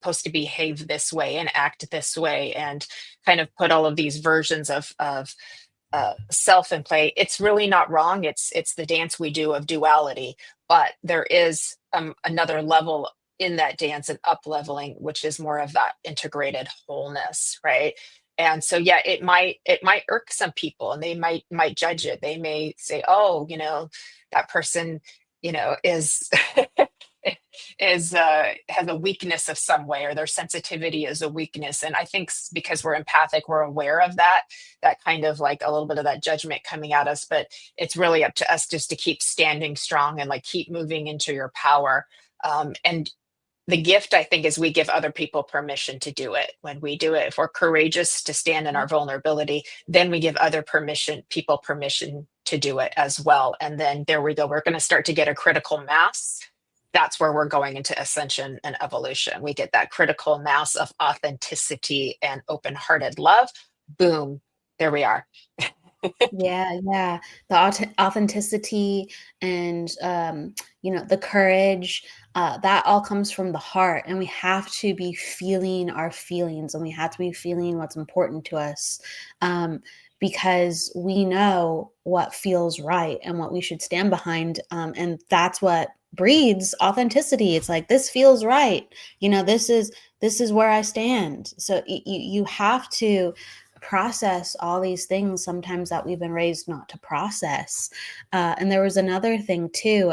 supposed to behave this way and act this way, and kind of put all of these versions of self in play. It's really not wrong. It's the dance we do of duality, but there is another level in that dance and up leveling, which is more of that integrated wholeness, right? And so yeah, it might irk some people, and they might judge it. They may say, oh, that person, is is has a weakness of some way, or their sensitivity is a weakness. And I think because we're empathic, we're aware of that kind of like a little bit of that judgment coming at us. But it's really up to us just to keep standing strong and like keep moving into your power. And the gift, I think, is we give other people permission to do it. When we do it, if we're courageous to stand in our vulnerability, then we give other people permission to do it as well. And then there we go. We're going to start to get a critical mass. That's where we're going into ascension and evolution. We get that critical mass of authenticity and open-hearted love. Boom, there we are. Yeah, yeah. The authenticity and the courage, that all comes from the heart, and we have to be feeling our feelings, and we have to be feeling what's important to us, because we know what feels right and what we should stand behind, and that's what breeds authenticity. It's like, this feels right. This is where I stand. So you have to process all these things sometimes that we've been raised not to process. And there was another thing too,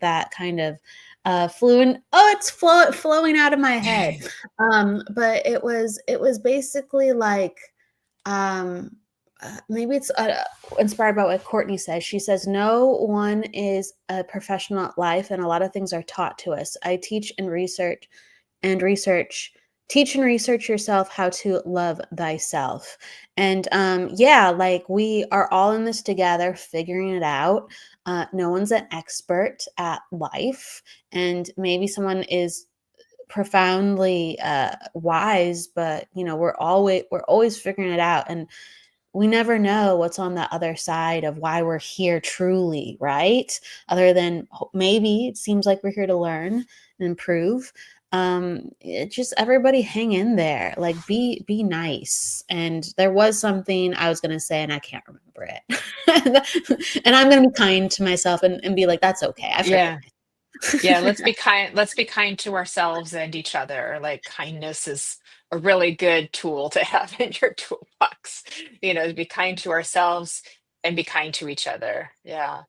that kind of flew in. Oh, it's flowing out of my head. But it was basically like, maybe it's inspired by what Courtney says. She says, no one is a professional at life, and a lot of things are taught to us. I teach and research. Teach and research yourself how to love thyself. And yeah, like, we are all in this together, figuring it out. No one's an expert at life, and maybe someone is profoundly wise, but we're always figuring it out, and we never know what's on the other side of why we're here truly, right? Other than maybe it seems like we're here to learn and improve. It just, everybody hang in there, like, be nice. And there was something I was gonna say and I can't remember it. And I'm gonna be kind to myself and be like, that's okay, I forgive Yeah. Yeah, myself. let's be kind to ourselves and each other. Like, kindness is a really good tool to have in your toolbox. To be kind to ourselves and be kind to each other. Yeah.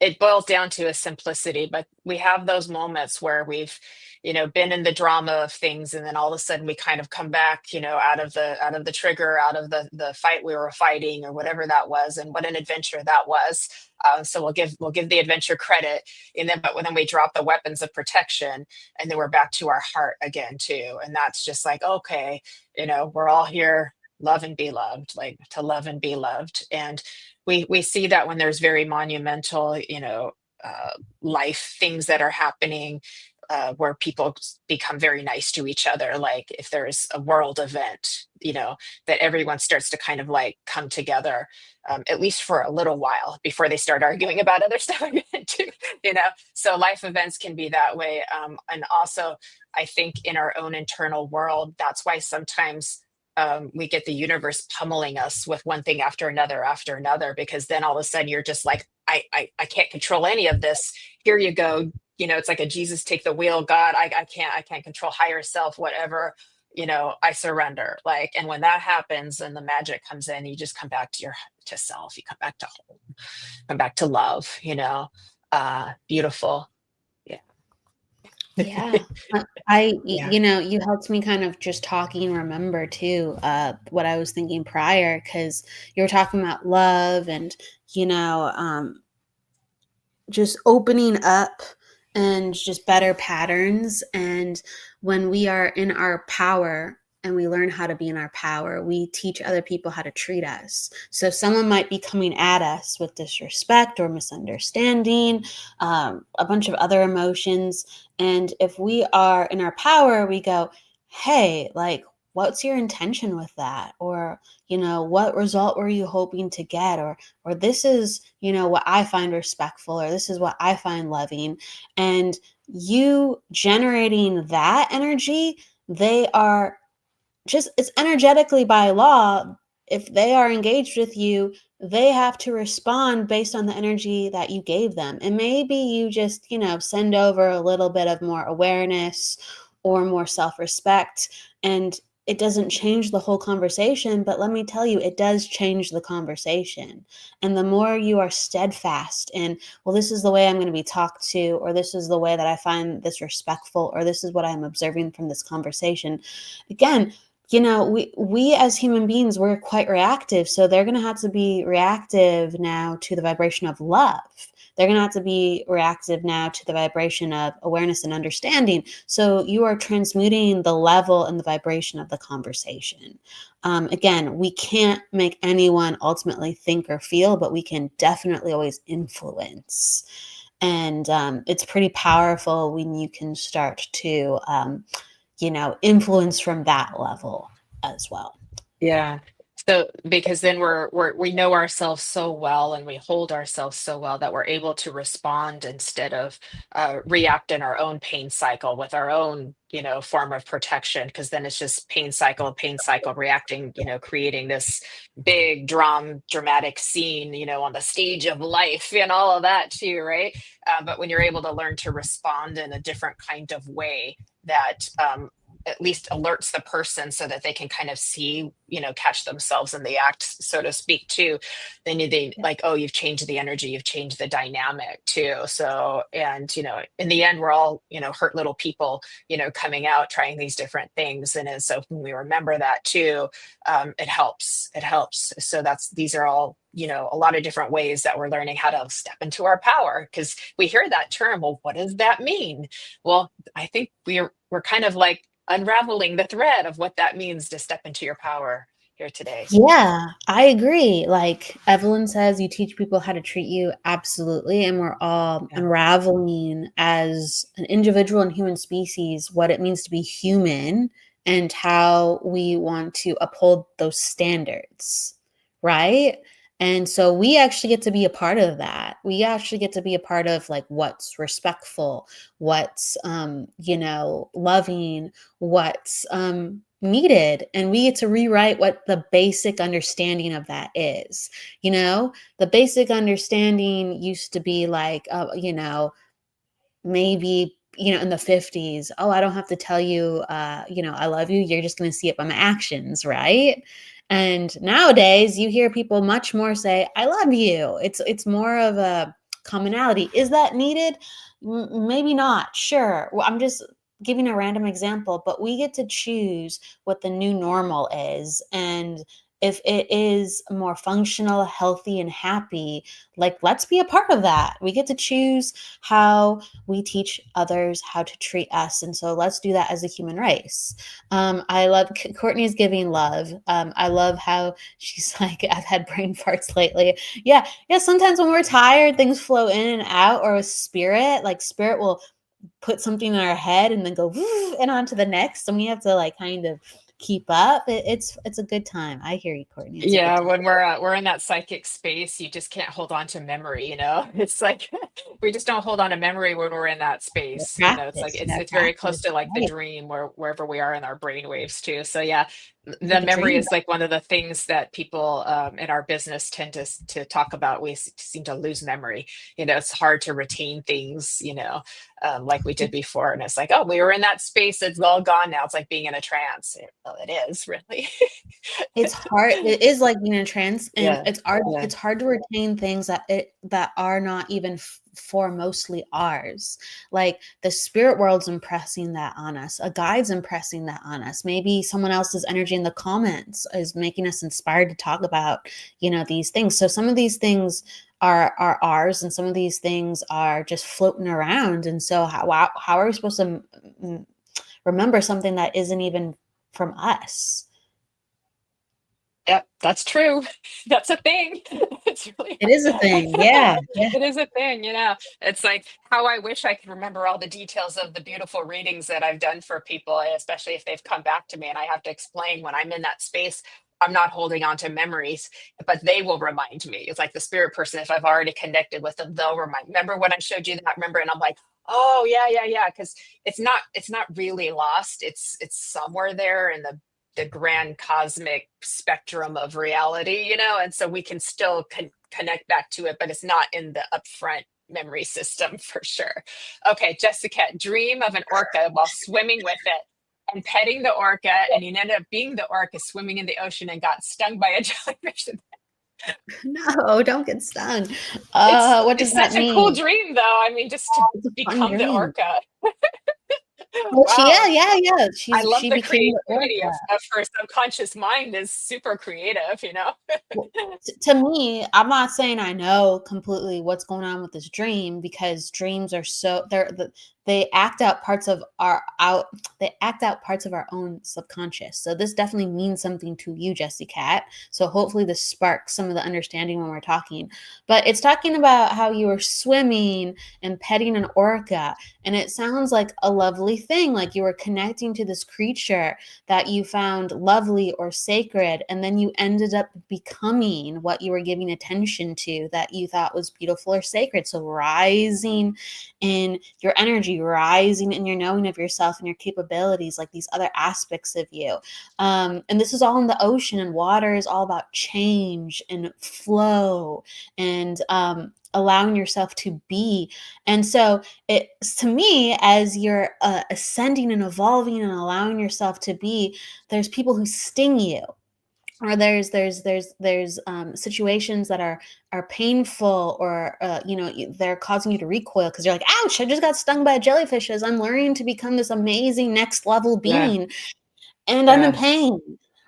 It boils down to a simplicity, but we have those moments where we've, been in the drama of things, and then all of a sudden we kind of come back, out of the trigger, out of the fight we were fighting, or whatever that was, and what an adventure that was. So we'll give the adventure credit, and then, but then we drop the weapons of protection, and then we're back to our heart again too. And that's just like, okay, we're all here, love and be loved, like to love and be loved. And we see that when there's very monumental, life things that are happening, where people become very nice to each other. Like if there's a world event, that everyone starts to kind of like come together, at least for a little while before they start arguing about other stuff again too. So life events can be that way. And also, I think in our own internal world, that's why sometimes we get the universe pummeling us with one thing after another, because then all of a sudden you're just like, I can't control any of this. Here you go. It's like a Jesus take the wheel. God, I can't control, higher self, whatever. I surrender. Like, and when that happens and the magic comes in, you just come back to self. You come back to home, come back to love. Beautiful. Yeah. Yeah. I, Yeah. you helped me kind of just talking, remember too, what I was thinking prior, because you were talking about love and, just opening up and just better patterns. And when we are in our power and we learn how to be in our power, we teach other people how to treat us. So someone might be coming at us with disrespect or misunderstanding, a bunch of other emotions. And if we are in our power, we go, hey, like, what's your intention with that? Or, what result were you hoping to get? Or this is, what I find respectful, or this is what I find loving. And you generating that energy they are just, it's energetically by law. If they are engaged with you, they have to respond based on the energy that you gave them. And maybe you just, send over a little bit of more awareness or more self-respect, and it doesn't change the whole conversation, but let me tell you, it does change the conversation. And the more you are steadfast in, well, this is the way I'm going to be talked to, or this is the way that I find this respectful, or this is what I'm observing from this conversation. Again, we as human beings, we're quite reactive. So they're going to have to be reactive now to the vibration of love. They're going to have to be reactive now to the vibration of awareness and understanding. So you are transmuting the level and the vibration of the conversation. Again, we can't make anyone ultimately think or feel, but we can definitely always influence. And it's pretty powerful when you can start to influence from that level as well. Yeah. So because then we know ourselves so well and we hold ourselves so well that we're able to respond instead of react in our own pain cycle with our own, form of protection. Because then it's just pain cycle, reacting, creating this big dramatic scene, on the stage of life and all of that too, right? But when you're able to learn to respond in a different kind of way that at least alerts the person so that they can kind of see, catch themselves in the act, so to speak, too. Then they like, oh, you've changed the energy, you've changed the dynamic too. So, and, in the end, we're all, hurt little people, coming out, trying these different things. And so when we remember that too, it helps. It helps. So these are all, a lot of different ways that we're learning how to step into our power, because we hear that term. Well, what does that mean? Well, I think we're kind of like unraveling the thread of what that means to step into your power here today. Yeah, I agree. Like Evelyn says, you teach people how to treat you. Absolutely. And we're all Yeah. unraveling as an individual and human species what it means to be human and how we want to uphold those standards. Right. And so we actually get to be a part of that. We actually get to be a part of like what's respectful, what's loving, what's needed, and we get to rewrite what the basic understanding of that is. The basic understanding used to be like maybe in the 50s, oh, I don't have to tell you I love you, you're just going to see it by my actions, right? And nowadays you hear people much more say I love you. It's more of a commonality. Is that needed? Maybe not. Sure. Well, I'm just giving a random example, but we get to choose what the new normal is. And if it is more functional, healthy, and happy, like let's be a part of that. We get to choose how we teach others how to treat us. And so let's do that as a human race. I love Courtney's giving love. I love how she's like, I've had brain farts lately. Yeah. Yeah. Sometimes when we're tired, things flow in and out, or with spirit, like spirit will put something in our head and then go and on to the next. And we have to like kind of keep up. It's a good time. I hear you, Courtney. It's a good Yeah, time. when we're in that psychic space, you just can't hold on to memory, It's like we just don't hold on to memory when we're in that You space. It's like practice. You it's very close practice. to like the Right. dream wherever we are in our brain waves too. So yeah, the Like a memory dream. is like one of the things that people in our business tend to talk about. We seem to lose memory. It's hard to retain things, like we did before. And it's like, oh, we were in that space, it's all gone now. It's like being in a trance. Well, it is really. It's hard. It is like being in a trance, and Yeah. Yeah. it's hard to retain things that are not even for mostly ours. Like the spirit world's impressing that on us. A guide's impressing that on us. Maybe someone else's energy in the comments is making us inspired to talk about, these things. So some of these things are ours, and some of these things are just floating around. And so how are we supposed to remember something that isn't even from us? Yep, that's true. That's a thing. It's really It is a thing. Yeah. Yeah. it is a thing, It's like how I wish I could remember all the details of the beautiful readings that I've done for people, especially if they've come back to me and I have to explain when I'm in that space. I'm not holding on to memories, but they will remind me. It's like the spirit person. If I've already connected with them, they'll remind. Remember when I showed you that? Remember, and I'm like, Oh yeah, yeah, yeah. Because it's not really lost. It's somewhere there in the grand cosmic spectrum of reality, and so we can still connect back to it, but it's not in the upfront memory system for sure. Okay, Jessica, dream of an orca while swimming with it and petting the orca, and you ended up being the orca swimming in the ocean and got stung by a jellyfish. No, don't get stung. It's What does it's that such a cool mean? dream, though. I mean, just to It's a fun become the dream. orca. Well, Wow. yeah. I love She the became the creativity orca. of her subconscious mind is super creative. Well, to me, I'm not saying I know completely what's going on with this dream because dreams are so they act out parts of our out they act out parts of our own subconscious. So this definitely means something to you, Jessie Cat. So hopefully this sparks some of the understanding when we're talking. But it's talking about how you were swimming and petting an orca, and it sounds like a lovely thing, like you were connecting to this creature that you found lovely or sacred, and then you ended up becoming what you were giving attention to that you thought was beautiful or sacred. So rising in your energy, rising in your knowing of yourself and your capabilities, like these other aspects of you. And this is all in the ocean, and water is all about change and flow and allowing yourself to be. And so it's to me, as you're ascending and evolving and allowing yourself to be, there's people who sting you, or there's situations that are painful, or they're causing you to recoil because you're like, ouch, I just got stung by a jellyfish as I'm learning to become this amazing next level Yeah, being, and I'm in yeah, pain,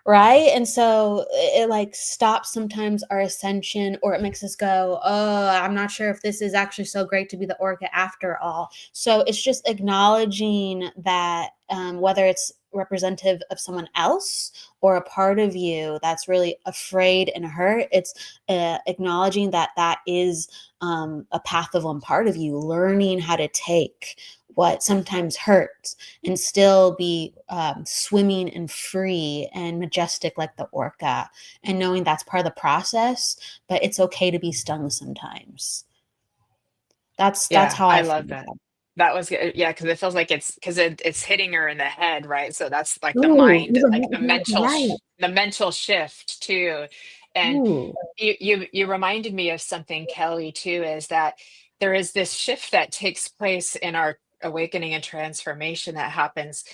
right? And so it like stops sometimes our ascension, or it makes us go, oh, I'm not sure if this is actually so great to be the orca after all. So it's just acknowledging that, whether it's representative of someone else or a part of you that's really afraid and hurt, it's acknowledging that that is a path of one part of you learning how to take what sometimes hurts and still be swimming and free and majestic like the orca, and knowing that's part of the process, but it's okay to be stung sometimes. That's yeah. how I I love feel. that. That was good. Yeah, because it feels like it's hitting her in the head, right? So that's like the Ooh, mind, you're like the exactly mental, right. the mental shift too. And Ooh. you reminded me of something, Kelly, too, is that there is this shift that takes place in our awakening and transformation that happens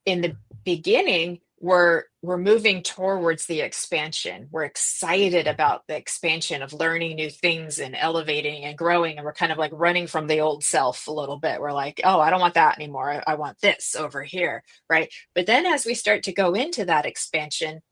in the beginning. We're moving towards the expansion. We're excited about the expansion of learning new things and elevating and growing, and we're kind of like running from the old self a little bit. We're like, oh, I don't want that anymore. I want this over here, right? But then as we start to go into that expansion,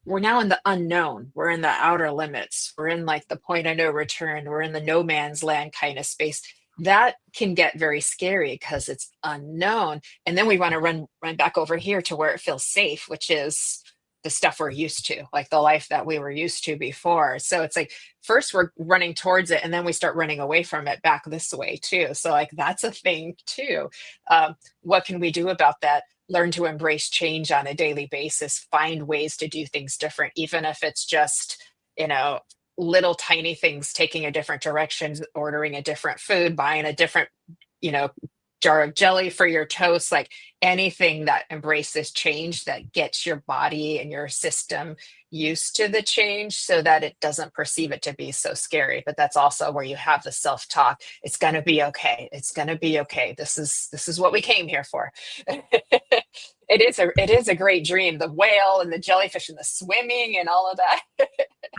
we're now in the unknown. We're in the outer limits. We're in like the point of no return. We're in the no man's land kind of space. That can get very scary because it's unknown. And then we want to run back over here to where it feels safe, which is the stuff we're used to, like the life that we were used to before. So it's like first we're running towards it, and then we start running away from it back this way too. So like that's a thing too. What can we do about that? Learn to embrace change on a daily basis, find ways to do things different, even if it's just, you know, little tiny things, taking a different direction, ordering a different food, buying a different, you know, jar of jelly for your toast, like anything that embraces change that gets your body and your system used to the change so that it doesn't perceive it to be so scary. But that's also where you have the self-talk. It's going to be okay. It's going to be okay. This is what we came here for. It is a great dream. The whale and the jellyfish and the swimming and all of that.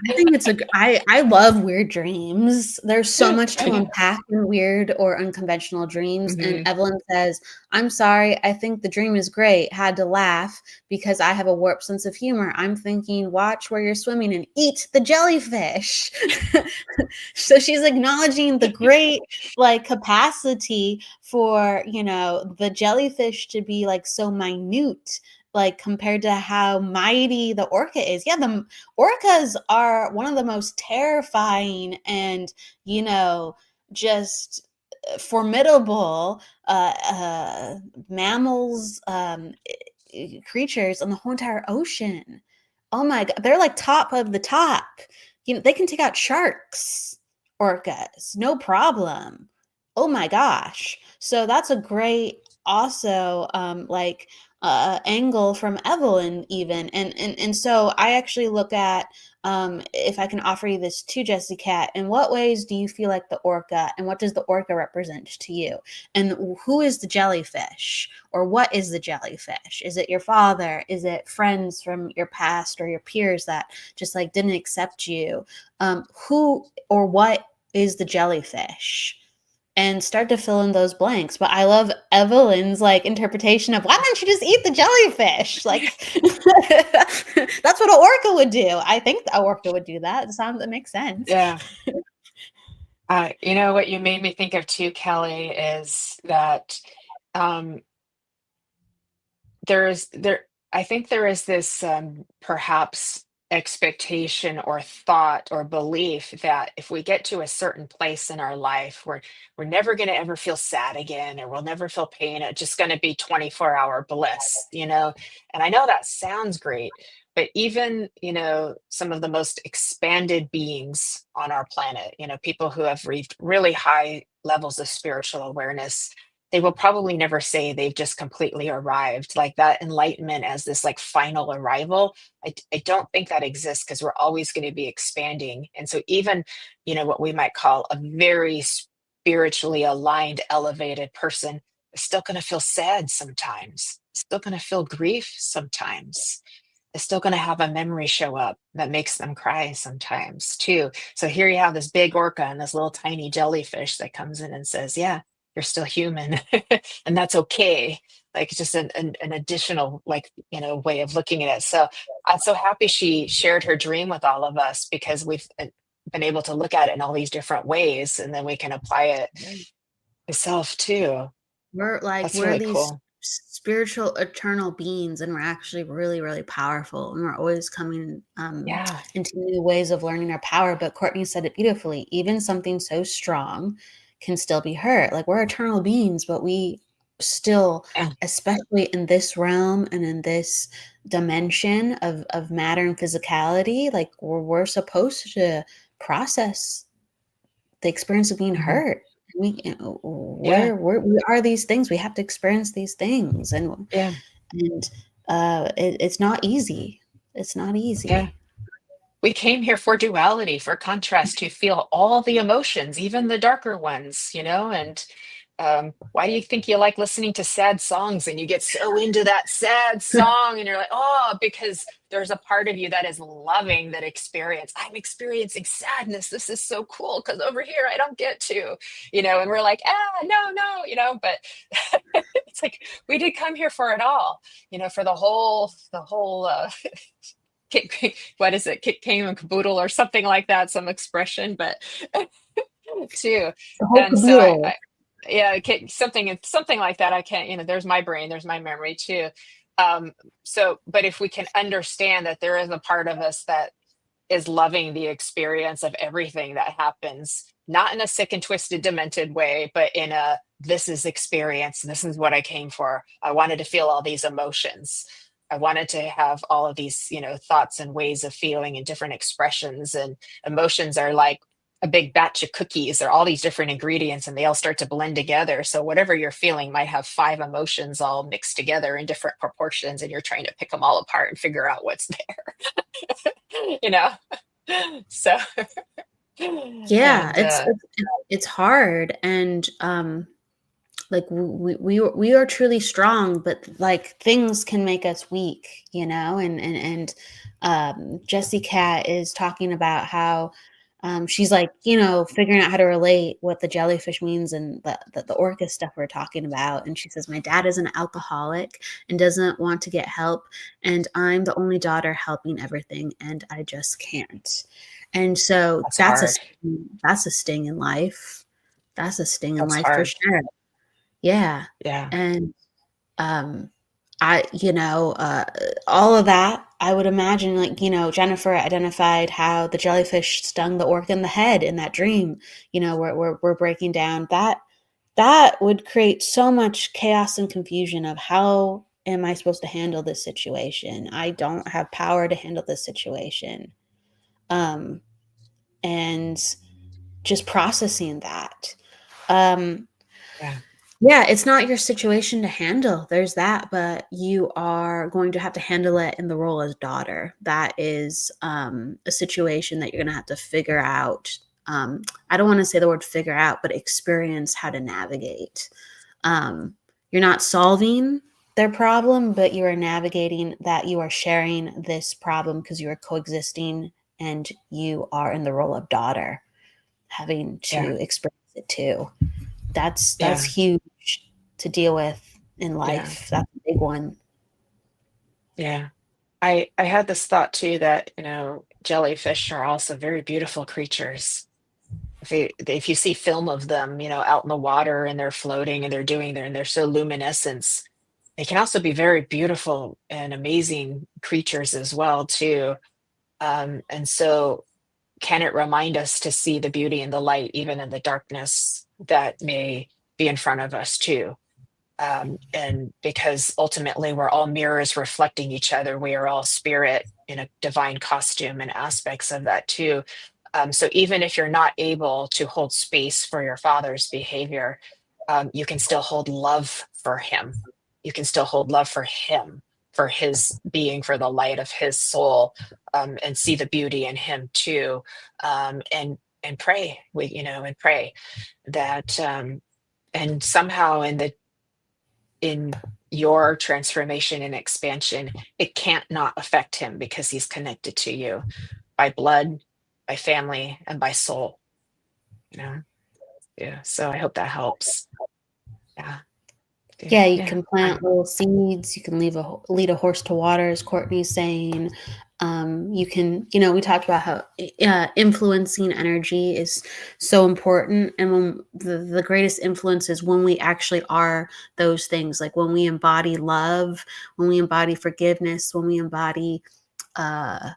I think I love weird dreams. There's so much to unpack in weird or unconventional dreams. And Mhm. Evelyn says, I'm sorry, I think the dream is great. Had to laugh because I have a warped sense of humor. I'm thinking, watch where you're swimming and eat the jellyfish. So she's acknowledging the great like capacity for, the jellyfish to be like so minute, like compared to how mighty the orca is. Yeah, the orcas are one of the most terrifying and, just formidable mammals, creatures in the whole entire ocean. Oh my God. They're like top of the top. They can take out sharks, orcas, no problem. Oh my gosh. So that's a great also like angle from Evelyn even. And so I actually look at if I can offer you this to Jesse Cat, in what ways do you feel like the orca and what does the orca represent to you? And who is the jellyfish or what is the jellyfish? Is it your father? Is it friends from your past or your peers that just like didn't accept you? Who or what is the jellyfish? And start to fill in those blanks. But I love Evelyn's like interpretation of why don't you just eat the jellyfish? Like that's what an orca would do. I think the orca would do that. That makes sense. Yeah. You know what you made me think of too, Kelly, is that um, there I think there is this perhaps expectation or thought or belief that if we get to a certain place in our life, we're never going to ever feel sad again, or we'll never feel pain. It's just going to be 24-hour bliss, you know. And I know that sounds great, but even, you know, some of the most expanded beings on our planet, you know, people who have reached really high levels of spiritual awareness, they will probably never say they've just completely arrived, like that enlightenment as this like final arrival. I don't think that exists, because we're always going to be expanding. And so even, you know, what we might call a very spiritually aligned elevated person is still going to feel sad sometimes, still going to feel grief sometimes, is still going to have a memory show up that makes them cry sometimes too. So here you have this big orca and this little tiny jellyfish that comes in and says, yeah, you're still human. And that's okay. Like just an additional, like, you know, way of looking at it. So I'm so happy she shared her dream with all of us, because we've been able to look at it in all these different ways, and then we can apply it to self too. That's We're really these cool. spiritual eternal beings and we're actually really really powerful and we're always coming Yeah. into new ways of learning our power. But Courtney said it beautifully, even something so strong can still be hurt. Like we're eternal beings, but we still, Yeah. especially in this realm and in this dimension of matter and physicality, like we're supposed to process the experience of being Mhm. hurt. Yeah. We are these things. We have to experience these things, Yeah. and it's not easy. It's not Yeah. easy. We came here for duality, for contrast, to feel all the emotions, even the darker ones, you know? And why do you think you like listening to sad songs and you get so into that sad song and you're like, oh, because there's a part of you that is loving that experience. I'm experiencing sadness. This is so cool, because over here I don't get to, you know, and we're like, no, no, you know, but it's like we did come here for it all, you know, for the whole what is it, kick came and caboodle or something like that, some expression, but too. The whole And so caboodle. yeah, something like that. I can't, you know, there's my brain, there's my memory too. So but if we can understand that there is a part of us that is loving the experience of everything that happens, not in a sick and twisted demented way, but in a, this is experience, this is what I came for. I wanted to feel all these emotions, I wanted to have all of these, you know, thoughts and ways of feeling and different expressions. And emotions are like a big batch of cookies. There are all these different ingredients and they all start to blend together. So whatever you're feeling might have five emotions all mixed together in different proportions, and you're trying to pick them all apart and figure out what's there. You know. So Yeah, and it's hard, and like we are truly strong, but like things can make us weak, you know. And Jessie Cat is talking about how she's like, you know, figuring out how to relate what the jellyfish means and the orca stuff we're talking about. And she says, my dad is an alcoholic and doesn't want to get help, and I'm the only daughter helping everything, and I just can't. And so that's hard. that's a sting in life. That's a sting in That's life for hard. sure. Yeah. Yeah. And um all of that, I would imagine, like, you know, Jennifer identified how the jellyfish stung the orc in the head in that dream, you know, where we're breaking down that would create so much chaos and confusion of how am I supposed to handle this situation? I don't have power to handle this situation. Um, and just processing that. Um, Yeah. yeah, it's not your situation to handle. There's that, but you are going to have to handle it in the role as daughter. That is a situation that you're going to have to figure out. I don't want to say the word figure out, but experience how to navigate. Um, you're not solving their problem, but you are navigating that. You are sharing this problem because you are coexisting and you are in the role of daughter, having Yeah. to experience it too. That's Yeah. huge to deal with in Yeah. life. That's a big one. Yeah. I had this thought too that, jellyfish are also very beautiful creatures. If you see film of them, out in the water and they're floating and they're doing there and they're so luminescent, they can also be very beautiful and amazing creatures as well too. And so can it remind us to see the beauty and the light even in the darkness that may be in front of us too? And because ultimately we're all mirrors reflecting each other, we are all spirit in a divine costume and aspects of that too. So even if you're not able to hold space for your father's behavior, you can still hold love for him. You can still hold love for him, for his being, for the light of his soul, and see the beauty in him too. And pray, and pray that, and somehow in your transformation and expansion, it can't not affect him because he's connected to you by blood, by family, and by soul. You know? Yeah. So I hope that helps. Yeah. Yeah. Yeah, you Yeah. can plant little seeds. You can lead a horse to water, as Courtney's saying. You can, we talked about how influencing energy is so important, and when the greatest influence is when we actually are those things, like when we embody love, when we embody forgiveness, when we embody uh,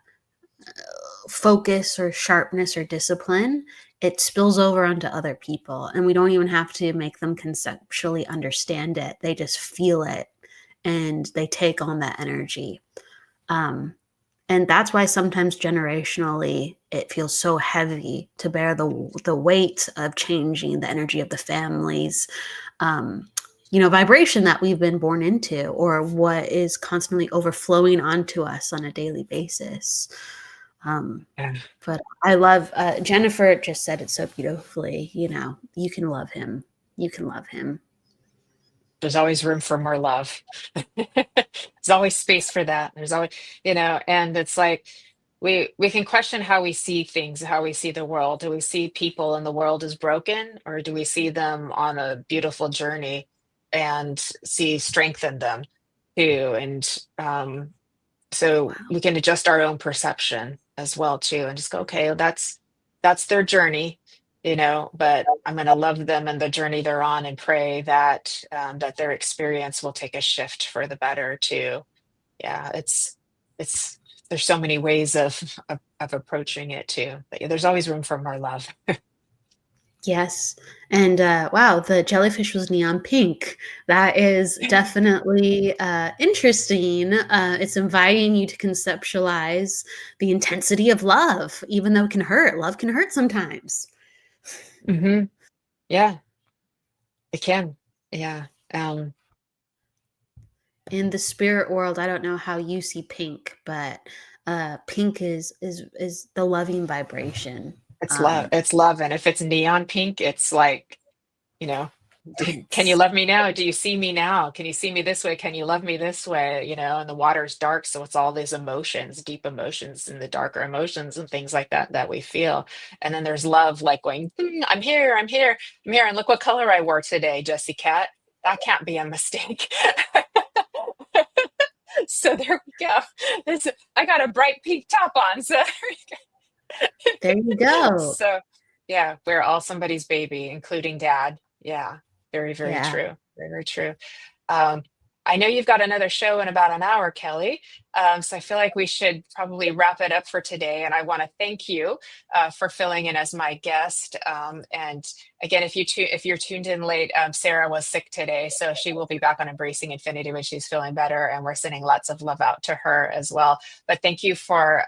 focus or sharpness or discipline, it spills over onto other people. And we don't even have to make them conceptually understand it. They just feel it and they take on that energy. Um, and that's why sometimes generationally it feels so heavy to bear the weight of changing the energy of the families, um, vibration that we've been born into, or what is constantly overflowing onto us on a daily basis. Yeah. But I love Jennifer just said it so beautifully. You can love him. You can love him. There's always room for more love. There's always space for that. There's always, and it's like we can question how we see things, how we see the world. Do we see people in the world as broken, or do we see them on a beautiful journey and see strength in them too? And so Wow. we can adjust our own perception as well too, and just go, okay, well, that's their journey, but I'm going to love them and the journey they're on, and pray that that their experience will take a shift for the better too. Yeah, it's there's so many ways of approaching it too, but yeah, there's always room for more love. Yes. And wow, the jellyfish was neon pink. That is definitely interesting. It's inviting you to conceptualize the intensity of love, even though it can hurt. Love can hurt sometimes. Hmm. Yeah, it can. Yeah. um In the spirit world, I don't know how you see pink, but pink is the loving vibration. it's love, Um, it's love, and if it's neon pink, it's like, you know can you it's love me now? Do you see me now? Can you see me this way? Can you love me this way? And the water's dark, so it's all these emotions, deep emotions, and the darker emotions and things like that we feel. And then there's love, like going, I'm here, I'm here, I'm here, and look what color I wore today, Jessie Cat. That can't be a mistake. So there we go. I got a bright pink top on, so there you go. so yeah, we're all somebody's baby, including dad. Yeah, very, very Yeah. true. Very, very true. Um, I know you've got another show in about an hour, Kelly. So I feel like we should probably wrap it up for today. And I want to thank you for filling in as my guest. And again, if you're tuned in late, Sarah was sick today, so she will be back on Embracing Infinity when she's feeling better. And we're sending lots of love out to her as well. But thank you for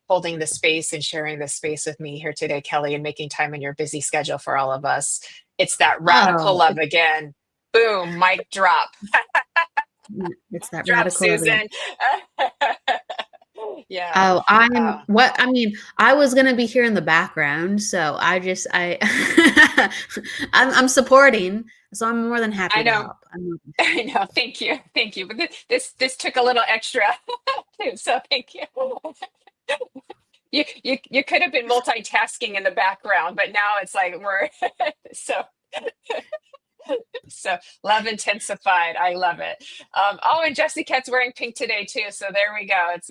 holding the space and sharing this space with me here today, Kelly, and making time in your busy schedule for all of us. It's that radical Oh, love again. Boom, mic drop. it's that Drop, radical love again. Susan. Yeah. Oh, I'm Oh, what I mean, I was gonna be here in the background, so I I'm supporting, so I'm more than I happy to know. help. I'm I know. Thank you. Thank you. But this took a little extra too, so thank you. You could have been multitasking in the background, but now it's like we're so so love intensified. I love it. Oh, and Jesse Cat's wearing pink today too. So there we go. It's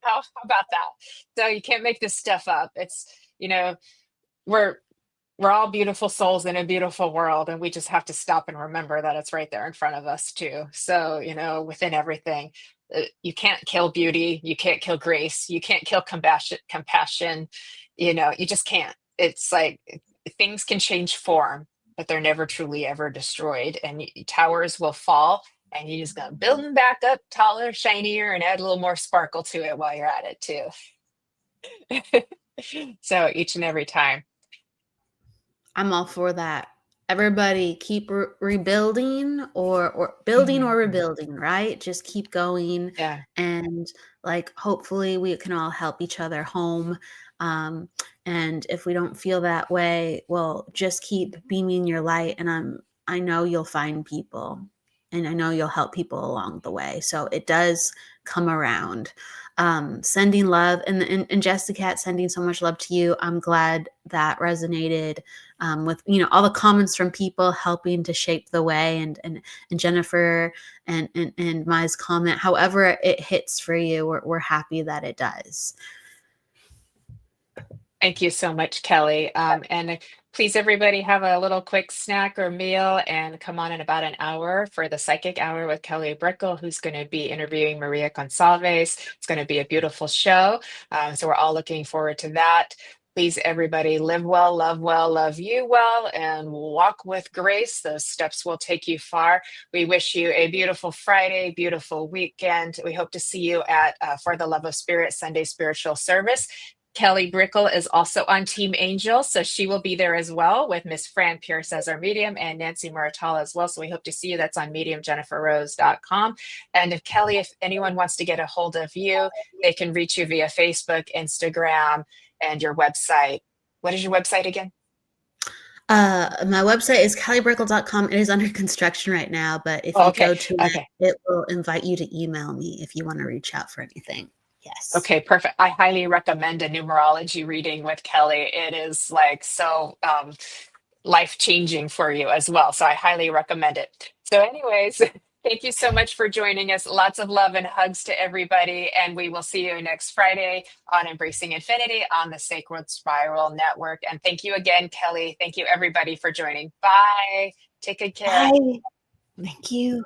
how about that? So you can't make this stuff up. It's you know we're we're all beautiful souls in a beautiful world, and we just have to stop and remember that it's right there in front of us too. So within everything, you can't kill beauty, you can't kill grace, you can't kill compassion. You just can't. It's like things can change form, but they're never truly ever destroyed, and towers will fall, and you just gotta build them back up taller, shinier, and add a little more sparkle to it while you're at it too. So each and every time. I'm all for that. Everybody keep rebuilding or building or Mhm. rebuilding, right? Just keep going Yeah. and like hopefully we can all help each other home. Um, and if we don't feel that way, well, just keep beaming your light and I know you'll find people and I know you'll help people along the way. So it does come around. Sending love and Jessica sending so much love to you. I'm glad that resonated with all the comments from people helping to shape the way and Jennifer and Mai's comment, however it hits for you, we're happy that it does. Thank you so much, Kelly. And please, everybody, have a little quick snack or meal and come on in about an hour for the Psychic Hour with Kelly Brickle, who's going to be interviewing Maria Gonçalves. It's going to be a beautiful show. So we're all looking forward to that. Please, everybody, live well, love you well, and walk with grace. Those steps will take you far. We wish you a beautiful Friday, beautiful weekend. We hope to see you at For the Love of Spirit Sunday Spiritual Service. Kelly Brickle is also on Team Angel, so she will be there as well with Miss Fran Pierce as our medium and Nancy Muratala as well. So we hope to see you. That's on mediumjenniferrose.com. And if Kelly, if anyone wants to get a hold of you, they can reach you via Facebook, Instagram, and your website. What is your website again? My website is kellybrickle.com. It is under construction right now, but if Oh, you okay. go to it, Okay. it will invite you to email me if you want to reach out for anything. Yes. Okay, perfect. I highly recommend a numerology reading with Kelly. It is like so life changing for you as well. So I highly recommend it. So, anyways, thank you so much for joining us. Lots of love and hugs to everybody. And we will see you next Friday on Embracing Infinity on the Sacred Spiral Network. And thank you again, Kelly. Thank you, everybody, for joining. Bye. Take good care. Bye. Thank you.